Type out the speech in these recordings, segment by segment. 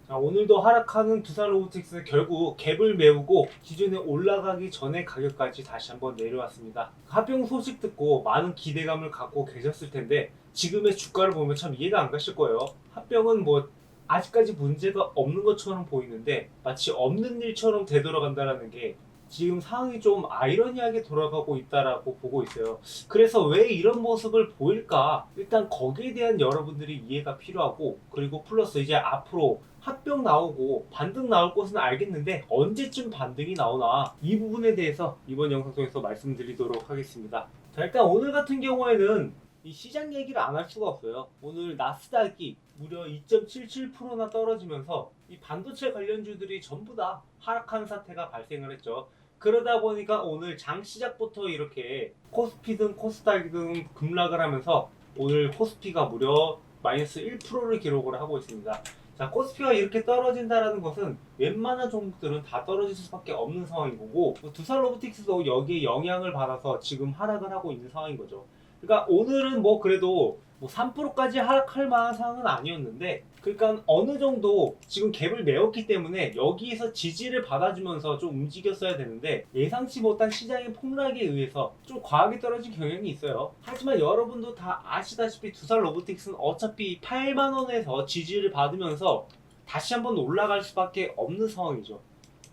자, 오늘도 하락하는 두산로보틱스 결국 갭을 메우고 기존에 올라가기 전에 가격까지 다시 한번 내려왔습니다. 합병 소식 듣고 많은 기대감을 갖고 계셨을 텐데 지금의 주가를 보면 참 이해가 안 가실 거예요. 합병은 뭐 아직까지 문제가 없는 것처럼 보이는데 마치 없는 일처럼 되돌아간다는 게 지금 상황이 좀 아이러니하게 돌아가고 있다라고 보고 있어요. 그래서 왜 이런 모습을 보일까? 일단 거기에 대한 여러분들이 이해가 필요하고, 그리고 플러스 이제 앞으로 합병 나오고 반등 나올 것은 알겠는데 언제쯤 반등이 나오나, 이 부분에 대해서 이번 영상 통해서 말씀드리도록 하겠습니다. 자, 일단 오늘 같은 경우에는 이 시장 얘기를 안 할 수가 없어요. 오늘 나스닥이 무려 2.77%나 떨어지면서 이 반도체 관련주들이 전부 다 하락하는 사태가 발생을 했죠. 그러다 보니까 오늘 장 시작부터 이렇게 코스피든 코스닥이든 급락을 하면서 오늘 코스피가 무려 마이너스 1%를 기록을 하고 있습니다. 자, 코스피가 이렇게 떨어진다는 것은 웬만한 종목들은 다 떨어질 수밖에 없는 상황인 거고, 두산로보틱스도 여기에 영향을 받아서 지금 하락을 하고 있는 상황인 거죠. 그러니까 오늘은 뭐 그래도 뭐 3%까지 하락할 만한 상황은 아니었는데, 그러니까 어느 정도 지금 갭을 메웠기 때문에 여기에서 지지를 받아주면서 좀 움직였어야 되는데 예상치 못한 시장의 폭락에 의해서 좀 과하게 떨어진 경향이 있어요. 하지만 여러분도 다 아시다시피 두산로보틱스는 어차피 8만원에서 지지를 받으면서 다시 한번 올라갈 수밖에 없는 상황이죠.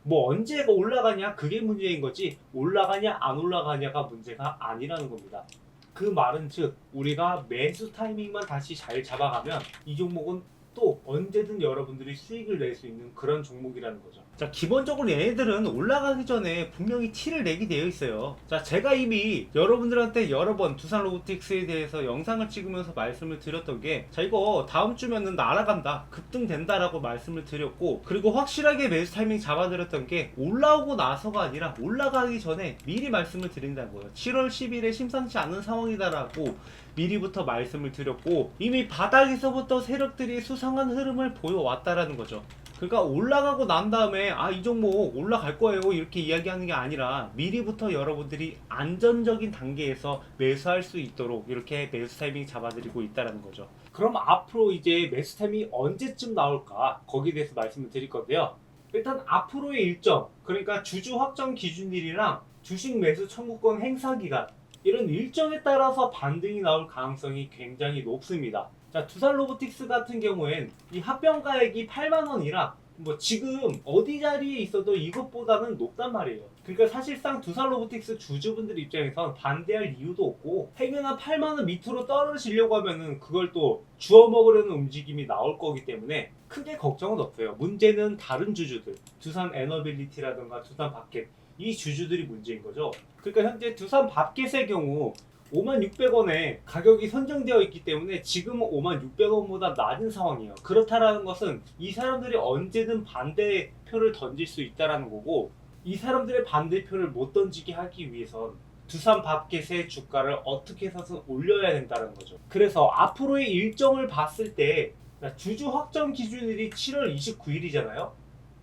뭐 언제 올라가냐 그게 문제인 거지, 올라가냐 안 올라가냐가 문제가 아니라는 겁니다. 그 말은 즉 우리가 매수 타이밍만 다시 잘 잡아가면 이 종목은 또 언제든 여러분들이 수익을 낼 수 있는 그런 종목이라는 거죠. 자, 기본적으로 얘네들은 올라가기 전에 분명히 티를 내게 되어 있어요. 자, 제가 이미 여러분들한테 여러 번 두산로보틱스에 대해서 영상을 찍으면서 말씀을 드렸던 게, 자, 이거 다음 주면은 날아간다, 급등된다라고 말씀을 드렸고, 그리고 확실하게 매수 타이밍 잡아드렸던 게 올라오고 나서가 아니라 올라가기 전에 미리 말씀을 드린다는 거예요. 7월 10일에 심상치 않은 상황이다라고 미리부터 말씀을 드렸고, 이미 바닥에서부터 세력들이 수상한 흐름을 보여왔다라는 거죠. 그러니까 올라가고 난 다음에 이 종목 올라갈 거예요 이렇게 이야기하는 게 아니라 미리부터 여러분들이 안전적인 단계에서 매수할 수 있도록 이렇게 매수 타이밍 잡아드리고 있다는 거죠. 그럼 앞으로 이제 매수 타이밍이 언제쯤 나올까, 거기에 대해서 말씀을 드릴 건데요. 일단 앞으로의 일정, 그러니까 주주 확정 기준일이랑 주식 매수 청구권 행사 기간, 이런 일정에 따라서 반등이 나올 가능성이 굉장히 높습니다. 자, 두산로보틱스 같은 경우엔 이 합병가액이 8만원이라 뭐 지금 어디 자리에 있어도 이것보다는 높단 말이에요. 그러니까 사실상 두산로보틱스 주주분들 입장에선 반대할 이유도 없고, 행여나 8만원 밑으로 떨어지려고 하면은 그걸 또 주워 먹으려는 움직임이 나올 거기 때문에 크게 걱정은 없어요. 문제는 다른 주주들, 두산 에너빌리티라든가 두산 밥켓, 이 주주들이 문제인 거죠. 그러니까 현재 두산 밥켓의 경우 56,600원에 가격이 선정되어 있기 때문에 지금은 56,600원보다 낮은 상황이에요. 그렇다라는 것은 이 사람들이 언제든 반대표를 던질 수 있다는 거고, 이 사람들의 반대표를 못 던지게 하기 위해선 두산 밥켓의 주가를 어떻게 해서든 올려야 된다는 거죠. 그래서 앞으로의 일정을 봤을 때 주주 확정 기준일이 7월 29일이잖아요.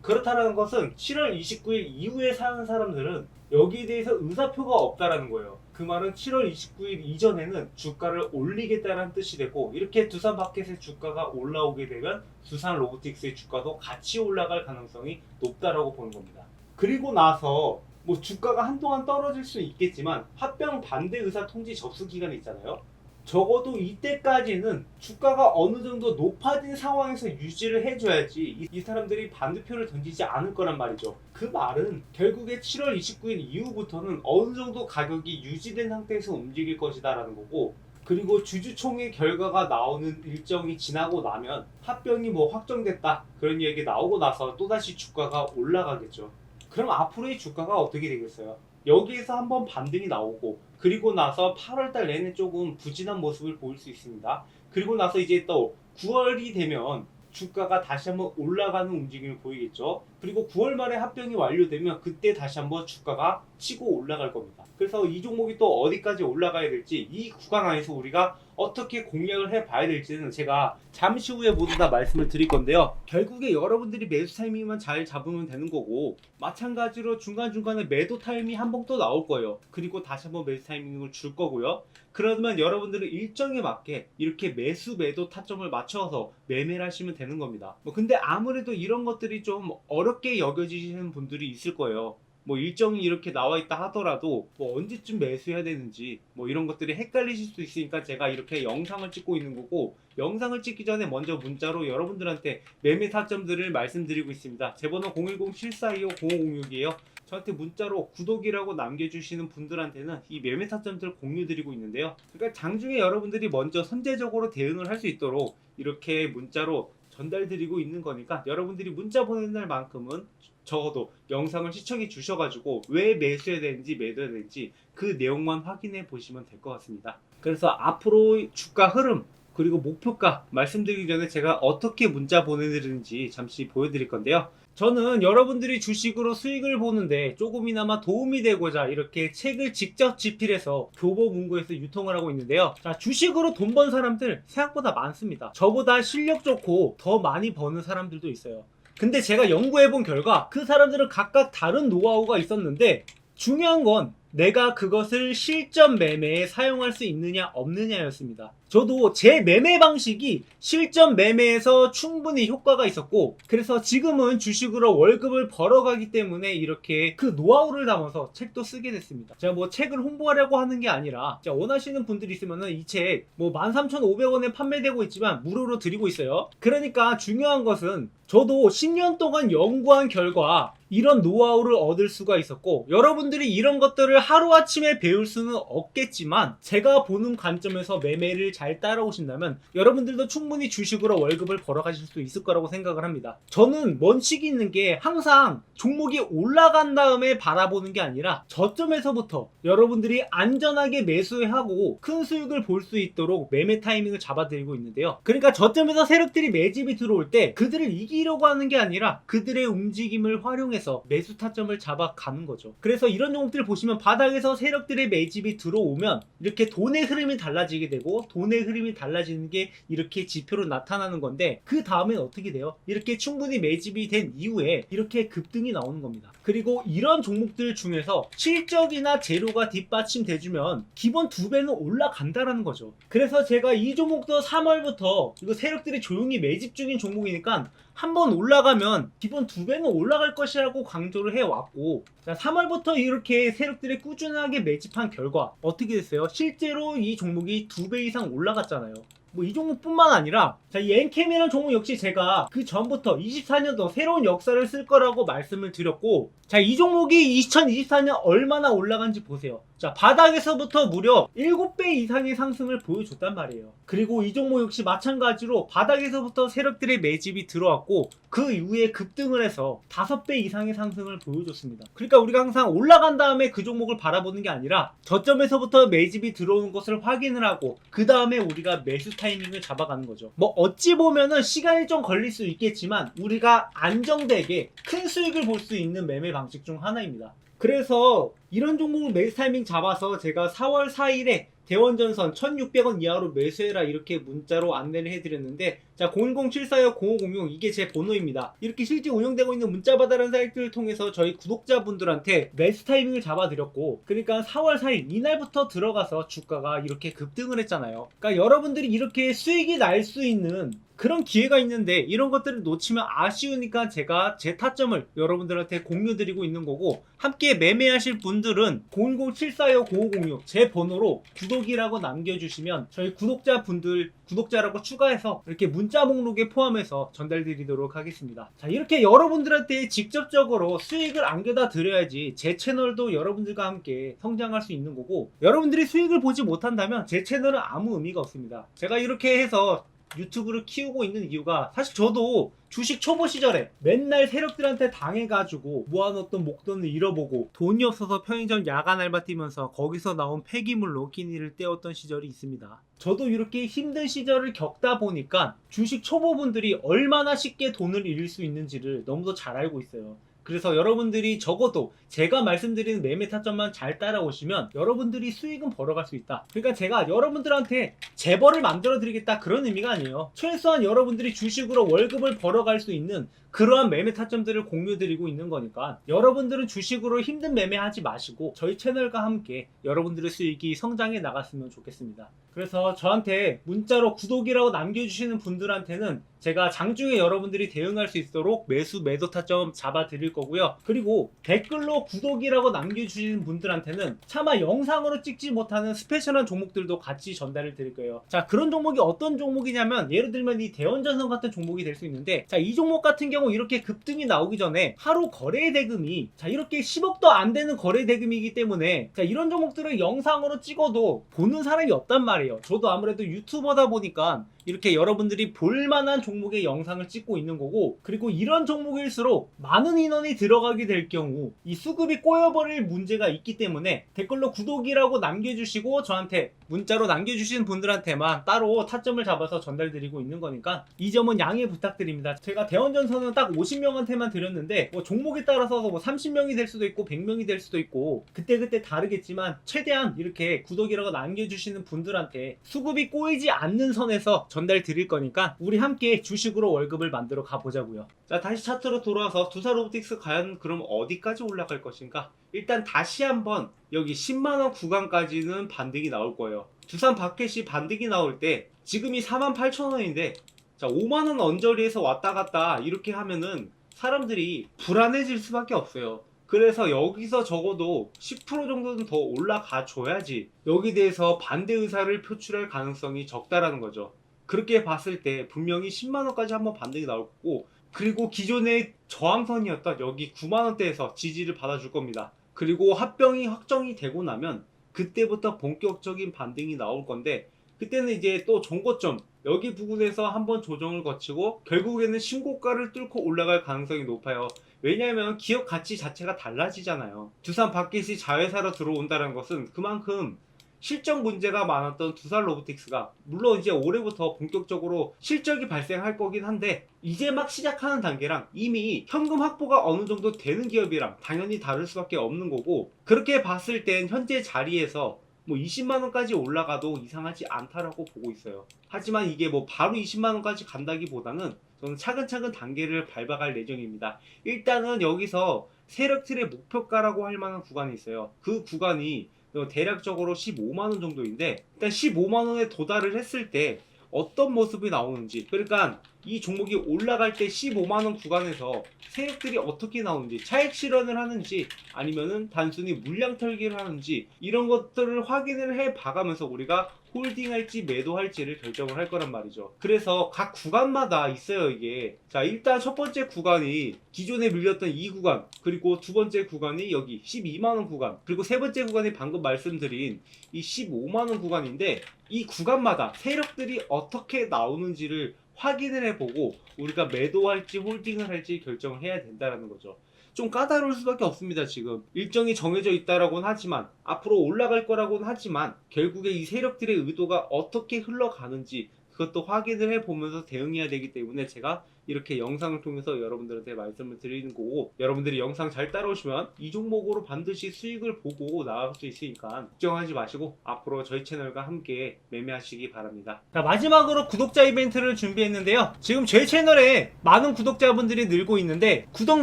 그렇다는 것은 7월 29일 이후에 사는 사람들은 여기에 대해서 의사표가 없다라는 거예요. 그 말은 7월 29일 이전에는 주가를 올리겠다는 뜻이 되고, 이렇게 두산 마켓의 주가가 올라오게 되면 두산 로보틱스의 주가도 같이 올라갈 가능성이 높다라고 보는 겁니다. 그리고 나서 뭐 주가가 한동안 떨어질 수 있겠지만 합병 반대 의사 통지 접수 기간이 있잖아요. 적어도 이때까지는 주가가 어느 정도 높아진 상황에서 유지를 해줘야지 이 사람들이 반대표를 던지지 않을 거란 말이죠. 그 말은 결국에 7월 29일 이후부터는 어느 정도 가격이 유지된 상태에서 움직일 것이다 라는 거고, 그리고 주주총회 결과가 나오는 일정이 지나고 나면 합병이 뭐 확정됐다 그런 얘기 나오고 나서 또다시 주가가 올라가겠죠. 그럼 앞으로의 주가가 어떻게 되겠어요? 여기에서 한번 반등이 나오고, 그리고 나서 8월달 내내 조금 부진한 모습을 보일 수 있습니다. 그리고 나서 이제 또 9월이 되면 주가가 다시 한번 올라가는 움직임을 보이겠죠. 그리고 9월 말에 합병이 완료되면 그때 다시 한번 주가가 치고 올라갈 겁니다. 그래서 이 종목이 또 어디까지 올라가야 될지, 이 구간 안에서 우리가 어떻게 공략을 해봐야 될지는 제가 잠시 후에 모두 다 말씀을 드릴 건데요. 결국에 여러분들이 매수 타이밍만 잘 잡으면 되는 거고, 마찬가지로 중간중간에 매도 타이밍이 한 번 또 나올 거예요. 그리고 다시 한번 매수 타이밍을 줄 거고요. 그러면 여러분들은 일정에 맞게 이렇게 매수 매도 타점을 맞춰서 매매를 하시면 되는 겁니다. 근데 아무래도 이런 것들이 좀 어렵게 여겨지시는 분들이 있을 거예요. 일정이 이렇게 나와 있다 하더라도 언제쯤 매수해야 되는지 이런 것들이 헷갈리실 수 있으니까 제가 이렇게 영상을 찍고 있는 거고, 영상을 찍기 전에 먼저 문자로 여러분들한테 매매 타점들을 말씀드리고 있습니다. 제 번호 010-7425-0506이에요. 저한테 문자로 구독이라고 남겨주시는 분들한테는 이 매매 타점들 공유드리고 있는데요. 그러니까 장중에 여러분들이 먼저 선제적으로 대응을 할 수 있도록 이렇게 문자로 전달드리고 있는 거니까, 여러분들이 문자 보내는 날만큼은 적어도 영상을 시청해 주셔가지고 왜 매수해야 되는지 매도해야 되는지 그 내용만 확인해 보시면 될 것 같습니다. 그래서 앞으로 주가 흐름 그리고 목표가 말씀드리기 전에 제가 어떻게 문자 보내드리는지 잠시 보여드릴 건데요. 저는 여러분들이 주식으로 수익을 보는데 조금이나마 도움이 되고자 이렇게 책을 직접 집필해서 교보문고에서 유통을 하고 있는데요. 자, 주식으로 돈 번 사람들 생각보다 많습니다. 저보다 실력 좋고 더 많이 버는 사람들도 있어요. 근데 제가 연구해본 결과 그 사람들은 각각 다른 노하우가 있었는데, 중요한 건 내가 그것을 실전 매매에 사용할 수 있느냐 없느냐였습니다. 저도 제 매매 방식이 실전 매매에서 충분히 효과가 있었고, 그래서 지금은 주식으로 월급을 벌어가기 때문에 이렇게 그 노하우를 담아서 책도 쓰게 됐습니다. 제가 책을 홍보하려고 하는 게 아니라, 원하시는 분들이 있으면 이 책 13,500원에 판매되고 있지만 무료로 드리고 있어요. 그러니까 중요한 것은 저도 10년 동안 연구한 결과 이런 노하우를 얻을 수가 있었고, 여러분들이 이런 것들을 하루아침에 배울 수는 없겠지만 제가 보는 관점에서 매매를 잘 따라오신다면 여러분들도 충분히 주식으로 월급을 벌어가실 수 있을 거라고 생각을 합니다. 저는 원칙이 있는 게 항상 종목이 올라간 다음에 바라보는 게 아니라 저점에서부터 여러분들이 안전하게 매수하고 큰 수익을 볼 수 있도록 매매 타이밍을 잡아드리고 있는데요. 그러니까 저점에서 세력들이 매집이 들어올 때 그들을 이기려고 하는 게 아니라 그들의 움직임을 활용해서 매수 타점을 잡아가는 거죠. 그래서 이런 종목들 보시면 바닥에서 세력들의 매집이 들어오면 이렇게 돈의 흐름이 달라지게 되고, 돈의 흐름이 달라지는 게 이렇게 지표로 나타나는 건데, 그 다음엔 어떻게 돼요? 이렇게 충분히 매집이 된 이후에 이렇게 급등이 나오는 겁니다. 그리고 이런 종목들 중에서 실적이나 재료가 뒷받침돼주면 기본 2배는 올라간다라는 거죠. 그래서 제가 이 종목도 3월부터 이거 세력들이 조용히 매집 중인 종목이니까 한번 올라가면 기본 2배는 올라갈 것이라고 강조를 해왔고, 3월부터 이렇게 세력들이 꾸준하게 매집한 결과 어떻게 됐어요? 실제로 이 종목이 2배 이상 올라갔잖아요. 이 종목뿐만 아니라 이 엔캠이라는 종목 역시 제가 그 전부터 24년도 새로운 역사를 쓸 거라고 말씀을 드렸고, 이 종목이 2024년 얼마나 올라간지 보세요. 바닥에서부터 무려 7배 이상의 상승을 보여줬단 말이에요. 그리고 이 종목 역시 마찬가지로 바닥에서부터 세력들의 매집이 들어왔고 그 이후에 급등을 해서 5배 이상의 상승을 보여줬습니다. 그러니까 우리가 항상 올라간 다음에 그 종목을 바라보는 게 아니라 저점에서부터 매집이 들어오는 것을 확인을 하고 그 다음에 우리가 매수 타이밍을 잡아가는 거죠. 어찌 보면은 시간이 좀 걸릴 수 있겠지만 우리가 안정되게 큰 수익을 볼 수 있는 매매 방식 중 하나입니다. 그래서 이런 종목을 매수 타이밍 잡아서 제가 4월 4일에 대원전선 1600원 이하로 매수해라 이렇게 문자로 안내를 해드렸는데, 010-745-0506 이게 제 번호입니다. 이렇게 실제 운영되고 있는 문자받아라는 사이트를 통해서 저희 구독자분들한테 매수 타이밍을 잡아드렸고, 그러니까 4월 4일 이날부터 들어가서 주가가 이렇게 급등을 했잖아요. 그러니까 여러분들이 이렇게 수익이 날 수 있는 그런 기회가 있는데 이런 것들을 놓치면 아쉬우니까 제가 제 타점을 여러분들한테 공유드리고 있는 거고, 함께 매매하실 분들은 010-745-0506 제 번호로 구독이라고 남겨주시면 저희 구독자라고 추가해서 이렇게 문자 목록에 포함해서 전달드리도록 하겠습니다. 이렇게 여러분들한테 직접적으로 수익을 안겨다 드려야지 제 채널도 여러분들과 함께 성장할 수 있는 거고, 여러분들이 수익을 보지 못한다면 제 채널은 아무 의미가 없습니다. 제가 이렇게 해서 유튜브를 키우고 있는 이유가, 사실 저도 주식 초보 시절에 맨날 세력들한테 당해가지고 모아놓던 목돈을 잃어보고 돈이 없어서 편의점 야간 알바 뛰면서 거기서 나온 폐기물로 끼니를 때웠던 시절이 있습니다. 저도 이렇게 힘든 시절을 겪다 보니까 주식 초보분들이 얼마나 쉽게 돈을 잃을 수 있는지를 너무도 잘 알고 있어요. 그래서 여러분들이 적어도 제가 말씀드리는 매매 타점만 잘 따라오시면 여러분들이 수익은 벌어갈 수 있다. 그러니까 제가 여러분들한테 재벌을 만들어 드리겠다 그런 의미가 아니에요. 최소한 여러분들이 주식으로 월급을 벌어갈 수 있는 그러한 매매 타점들을 공유드리고 있는 거니까 여러분들은 주식으로 힘든 매매하지 마시고 저희 채널과 함께 여러분들의 수익이 성장해 나갔으면 좋겠습니다. 그래서 저한테 문자로 구독이라고 남겨주시는 분들한테는 제가 장중에 여러분들이 대응할 수 있도록 매수 매도 타점 잡아 드릴 거고요. 그리고 댓글로 구독이라고 남겨주시는 분들한테는 차마 영상으로 찍지 못하는 스페셜한 종목들도 같이 전달을 드릴 거예요. 자, 그런 종목이 어떤 종목이냐면 예를 들면 이 대원전선 같은 종목이 될 수 있는데, 자, 이 종목 같은 경우 이렇게 급등이 나오기 전에 하루 거래 대금이 자 이렇게 10억도 안 되는 거래 대금이기 때문에 자 이런 종목들을 영상으로 찍어도 보는 사람이 없단 말이에요. 저도 아무래도 유튜버다 보니까 이렇게 여러분들이 볼만한 종목의 영상을 찍고 있는 거고, 그리고 이런 종목일수록 많은 인원이 들어가게 될 경우 이 수급이 꼬여버릴 문제가 있기 때문에 댓글로 구독이라고 남겨주시고 저한테 문자로 남겨주시는 분들한테만 따로 타점을 잡아서 전달드리고 있는 거니까 이 점은 양해 부탁드립니다. 제가 대원전선은 딱 50명한테만 드렸는데 뭐 종목에 따라서 뭐 30명이 될 수도 있고 100명이 될 수도 있고 그때그때 다르겠지만 최대한 이렇게 구독이라고 남겨주시는 분들한테 수급이 꼬이지 않는 선에서 전달 드릴 거니까 우리 함께 주식으로 월급을 만들어 가보자고요. 자, 다시 차트로 돌아와서 두산 로보틱스 과연 그럼 어디까지 올라갈 것인가? 일단 다시 한번 여기 10만원 구간까지는 반등이 나올 거예요. 두산 바켓이 반등이 나올 때 지금이 48,000원인데 자 5만원 언저리에서 왔다 갔다 이렇게 하면은 사람들이 불안해질 수밖에 없어요. 그래서 여기서 적어도 10% 정도는 더 올라가 줘야지 여기 대해서 반대 의사를 표출할 가능성이 적다라는 거죠. 그렇게 봤을 때 분명히 10만원까지 한번 반등이 나올 거고, 그리고 기존의 저항선이었던 여기 9만원대에서 지지를 받아줄 겁니다. 그리고 합병이 확정이 되고 나면 그때부터 본격적인 반등이 나올 건데, 그때는 이제 또 종고점 여기 부분에서 한번 조정을 거치고 결국에는 신고가를 뚫고 올라갈 가능성이 높아요. 왜냐하면 기업 가치 자체가 달라지잖아요. 두산 바켓이 자회사로 들어온다는 것은 그만큼 실적 문제가 많았던 두산 로보틱스가 물론 이제 올해부터 본격적으로 실적이 발생할 거긴 한데 이제 막 시작하는 단계랑 이미 현금 확보가 어느 정도 되는 기업이랑 당연히 다를 수밖에 없는 거고, 그렇게 봤을 땐 현재 자리에서 뭐 20만원까지 올라가도 이상하지 않다라고 보고 있어요. 하지만 이게 뭐 바로 20만원까지 간다기보다는 저는 차근차근 단계를 밟아갈 예정입니다. 일단은 여기서 세력틀의 목표가라고 할 만한 구간이 있어요. 그 구간이 대략적으로 15만원 정도인데, 일단 15만원에 도달을 했을 때 어떤 모습이 나오는지, 그러니까 이 종목이 올라갈 때 15만원 구간에서 세력들이 어떻게 나오는지, 차익 실현을 하는지 아니면은 단순히 물량 털기를 하는지 이런 것들을 확인을 해 봐가면서 우리가 홀딩할지 매도할지를 결정을 할 거란 말이죠. 그래서 각 구간마다 있어요 이게. 자, 일단 첫 번째 구간이 기존에 밀렸던 이 구간, 그리고 두 번째 구간이 여기 12만원 구간, 그리고 세 번째 구간이 방금 말씀드린 이 15만원 구간인데, 이 구간마다 세력들이 어떻게 나오는지를 확인을 해보고 우리가 매도할지 홀딩을 할지 결정을 해야 된다는 거죠. 좀 까다로울 수밖에 없습니다. 지금 일정이 정해져 있다라고는 하지만, 앞으로 올라갈 거라고는 하지만 결국에 이 세력들의 의도가 어떻게 흘러가는지 그것도 확인을 해보면서 대응해야 되기 때문에 제가 이렇게 영상을 통해서 여러분들한테 말씀을 드리는 거고, 여러분들이 영상 잘 따라오시면 이 종목으로 반드시 수익을 보고 나갈 수 있으니까 걱정하지 마시고 앞으로 저희 채널과 함께 매매하시기 바랍니다. 자, 마지막으로 구독자 이벤트를 준비했는데요. 지금 저희 채널에 많은 구독자분들이 늘고 있는데 구독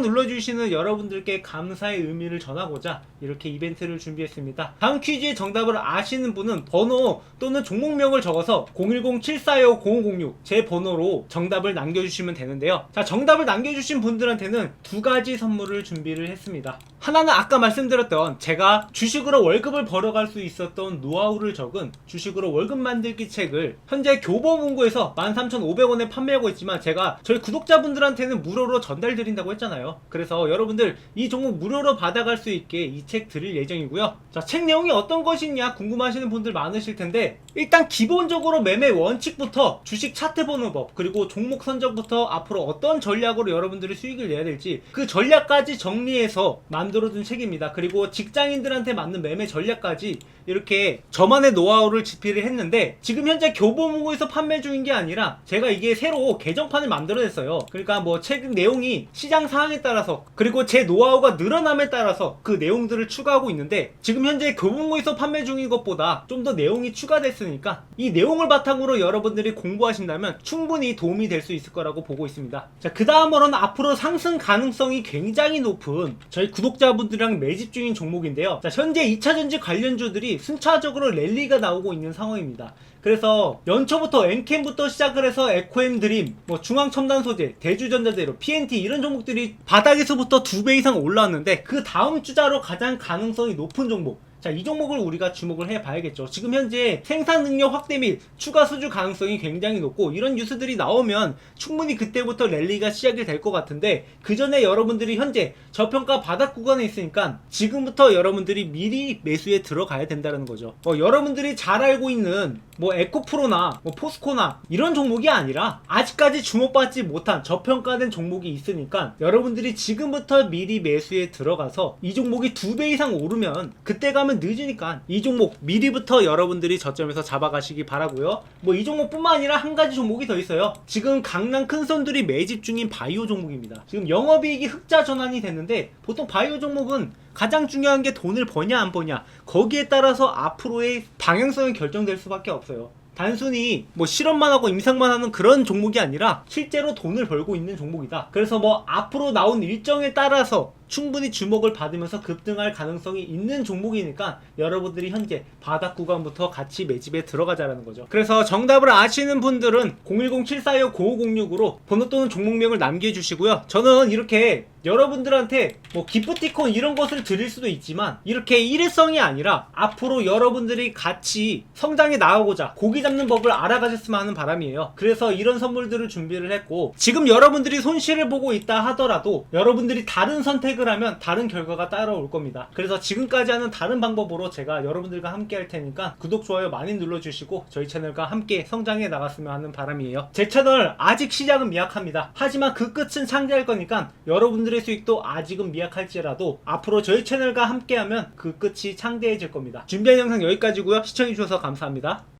눌러주시는 여러분들께 감사의 의미를 전하고자 이렇게 이벤트를 준비했습니다. 다음 퀴즈의 정답을 아시는 분은 번호 또는 종목명을 적어서 010-745-0506 제 번호로 정답을 남겨주시면 되는데요. 자, 정답을 남겨주신 분들한테는 두 가지 선물을 준비를 했습니다. 하나는 아까 말씀드렸던 제가 주식으로 월급을 벌어갈 수 있었던 노하우를 적은 주식으로 월급 만들기 책을 현재 교보문고에서 13,500원에 판매하고 있지만 제가 저희 구독자분들한테는 무료로 전달드린다고 했잖아요. 그래서 여러분들 이 종목 무료로 받아갈 수 있게 이 책 드릴 예정이고요. 자, 책 내용이 어떤 것이냐 궁금하시는 분들 많으실 텐데, 일단 기본적으로 매매 원칙부터 주식 차트 보는 법, 그리고 종목 선정부터 앞으로 어떤 전략으로 여러분들이 수익을 내야 될지 그 전략까지 정리해서 만들어둔 책입니다. 그리고 직장인들한테 맞는 매매 전략까지 이렇게 저만의 노하우를 집필을 했는데, 지금 현재 교보문고에서 판매 중인 게 아니라 제가 이게 새로 개정판을 만들어냈어요. 그러니까 뭐 책 내용이 시장 상황에 따라서, 그리고 제 노하우가 늘어남에 따라서 그 내용들을 추가하고 있는데, 지금 현재 교보문고에서 판매 중인 것보다 좀 더 내용이 추가됐으니까 이 내용을 바탕으로 여러분들이 공부하신다면 충분히 도움이 될 수 있을 거라고 보고 있습니다. 자, 그 다음으로는 앞으로 상승 가능성이 굉장히 높은 저희 구독자분들이랑 매집 중인 종목인데요. 자, 현재 2차전지 관련주들이 순차적으로 랠리가 나오고 있는 상황입니다. 그래서 연초부터 엔캠부터 시작을 해서 에코엠 드림, 뭐 중앙첨단 소재, 대주전자재료, PNT 이런 종목들이 바닥에서부터 2배 이상 올라왔는데, 그 다음 주자로 가장 가능성이 높은 종목, 자, 이 종목을 우리가 주목을 해봐야겠죠. 지금 현재 생산 능력 확대 및 추가 수주 가능성이 굉장히 높고, 이런 뉴스들이 나오면 충분히 그때부터 랠리가 시작이 될 것 같은데, 그 전에 여러분들이 현재 저평가 바닥 구간에 있으니까 지금부터 여러분들이 미리 매수에 들어가야 된다는 거죠. 여러분들이 잘 알고 있는 뭐 에코프로나 뭐 포스코나 이런 종목이 아니라 아직까지 주목받지 못한 저평가된 종목이 있으니까 여러분들이 지금부터 미리 매수에 들어가서 이 종목이 2배 이상 오르면 그때 가면 늦으니까 이 종목 미리부터 여러분들이 저점에서 잡아가시기 바라고요. 뭐 이 종목뿐만 아니라 한 가지 종목이 더 있어요. 지금 강남 큰손들이 매집 중인 바이오 종목입니다. 지금 영업이익이 흑자 전환이 됐는데, 보통 바이오 종목은 가장 중요한 게 돈을 버냐 안 버냐, 거기에 따라서 앞으로의 방향성이 결정될 수밖에 없어요. 단순히 뭐 실험만 하고 임상만 하는 그런 종목이 아니라 실제로 돈을 벌고 있는 종목이다. 그래서 뭐 앞으로 나온 일정에 따라서 충분히 주목을 받으면서 급등할 가능성이 있는 종목이니까 여러분들이 현재 바닥 구간부터 같이 매집에 들어가자라는 거죠. 그래서 정답을 아시는 분들은 010-742-9506으로 번호 또는 종목명을 남겨주시고요. 저는 이렇게 여러분들한테 뭐 기프티콘 이런 것을 드릴 수도 있지만, 이렇게 일회성이 아니라 앞으로 여러분들이 같이 성장해 나가고자 고기 잡는 법을 알아가셨으면 하는 바람이에요. 그래서 이런 선물들을 준비를 했고, 지금 여러분들이 손실을 보고 있다 하더라도 여러분들이 다른 선택을 하면 다른 결과가 따라올 겁니다. 그래서 지금까지 하는 다른 방법으로 제가 여러분들과 함께 할 테니까 구독, 좋아요 많이 눌러주시고 저희 채널과 함께 성장해 나갔으면 하는 바람이에요. 제 채널 아직 시작은 미약합니다. 하지만 그 끝은 창대할 거니까 여러분들의 수익도 아직은 미약할지라도 앞으로 저희 채널과 함께하면 그 끝이 창대해질 겁니다. 준비한 영상 여기까지고요. 시청해주셔서 감사합니다.